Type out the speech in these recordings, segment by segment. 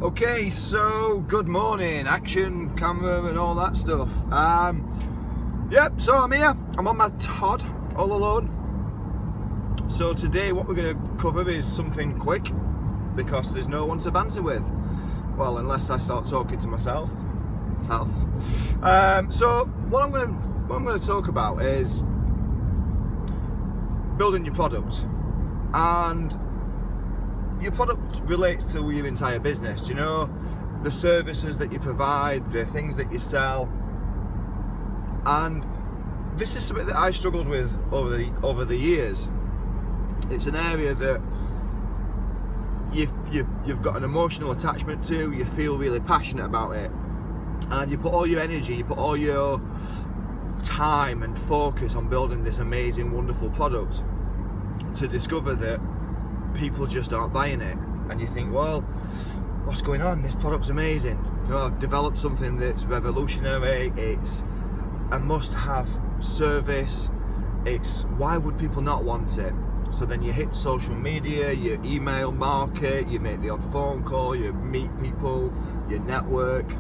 Okay, so good morning, action, camera and all that stuff. Yep, so I'm here, I'm on my Todd, all alone. So today what we're going to cover is something quick, because there's no one to banter with. Well, unless I start talking to myself. So what I'm going to talk about is building your product. And your product relates to your entire business, you know, the services that you provide, the things that you sell. And this is something that I struggled with over the years. It's an area that you've got an emotional attachment to, you feel really passionate about it, and you put all your energy, you put all your time and focus on building this amazing, wonderful product, to discover that people just aren't buying it. And you think, well, what's going on? This product's amazing. You know, I've developed something that's revolutionary, it's a must-have service, why would people not want it? So then you hit social media, you email market, you make the odd phone call, you meet people, you network,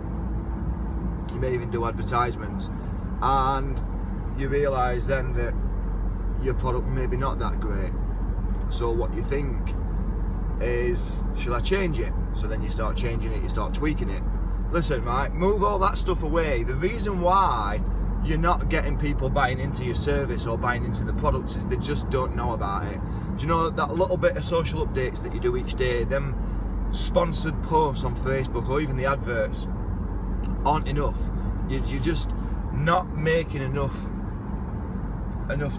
you may even do advertisements, and you realise then that your product may be not that great. So what you think is, shall I change it? So then you start changing it, you start tweaking it. Listen, right, move all that stuff away. The reason why you're not getting people buying into your service or buying into the products is they just don't know about it. Do you know that little bit of social updates that you do each day, them sponsored posts on Facebook or even the adverts aren't enough. You're just not making enough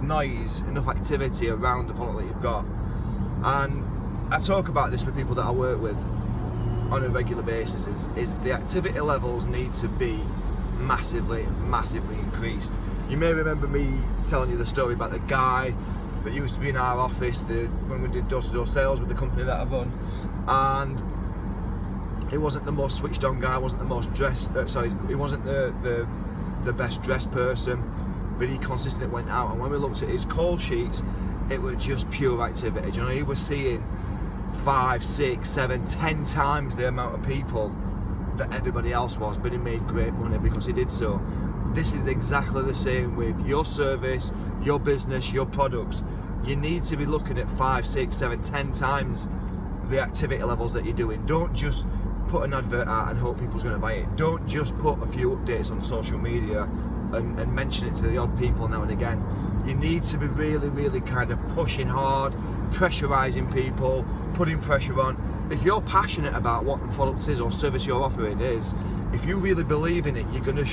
noise, enough activity around the product that you've got. And I talk about this with people that I work with on a regular basis, is the activity levels need to be massively increased. You may remember me telling you the story about the guy that used to be in our office when we did door-to-door sales with the company that I run, and he wasn't the most switched on guy, wasn't the most dressed, he wasn't the best dressed person, but he consistently went out, and when we looked at his call sheets, it was just pure activity. You know, he was seeing 5, 6, 7, 10 times the amount of people that everybody else was, but he made great money because he did so. This is exactly the same with your service, your business, your products. You need to be looking at 5, 6, 7, 10 times the activity levels that you're doing. Don't just put an advert out and hope people's going to buy it. Don't just put a few updates on social media and mention it to the odd people now and again. You need to be really kind of pushing hard, pressurizing people, putting pressure on. If you're passionate about what the product is or service you're offering is, if you really believe in it, you're going to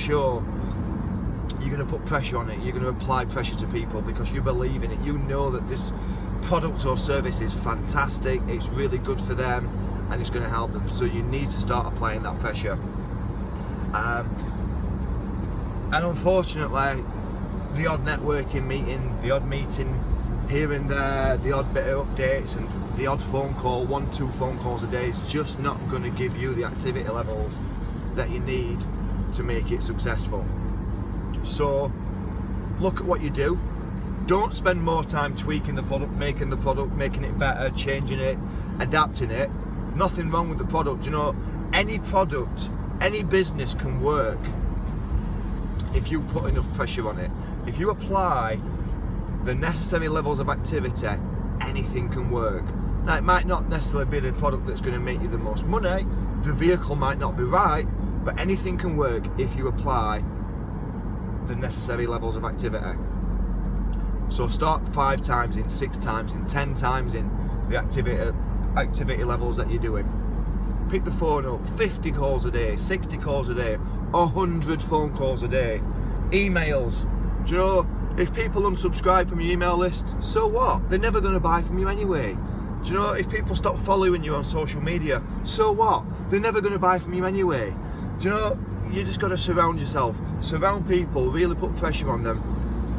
put pressure on it, you're going to apply pressure to people because you believe in it. You know that this product or service is fantastic, it's really good for them, and it's going to help them. So you need to start applying that pressure. And unfortunately, the odd networking meeting, the odd meeting here and there, the odd bit of updates and the odd phone call, 1-2 phone calls a day is just not going to give you the activity levels that you need to make it successful. So look at what you do. Don't spend more time tweaking the product, making it better, changing it, adapting it. Nothing wrong with the product. You know, any product, any business can work if you put enough pressure on it. If you apply the necessary levels of activity, anything can work. Now, it might not necessarily be the product that's going to make you the most money, the vehicle might not be right, but anything can work if you apply the necessary levels of activity. So start 5 times in, 6 times in, 10 times in the activity levels that you're doing. Pick the phone up, 50 calls a day, 60 calls a day, 100 phone calls a day, emails. Do you know, if people unsubscribe from your email list, so what? They're never going to buy from you anyway. Do you know, if people stop following you on social media, so what? They're never going to buy from you anyway. Do you know, you just got to surround yourself, surround people, really put pressure on them,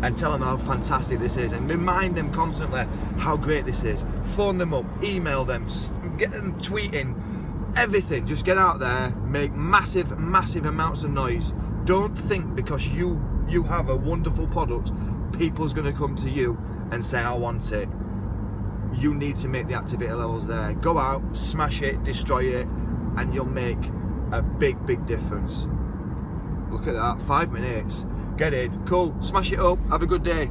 and tell them how fantastic this is, and remind them constantly how great this is. Phone them up, email them, get them tweeting, everything. Just get out there, make massive amounts of noise. Don't think because you have a wonderful product, people's going to come to you and say, I want it. You need to make the activity levels there. Go out, smash it, destroy it, and you'll make a big difference. Look at that, 5 minutes. Get in, cool, smash it up, have a good day.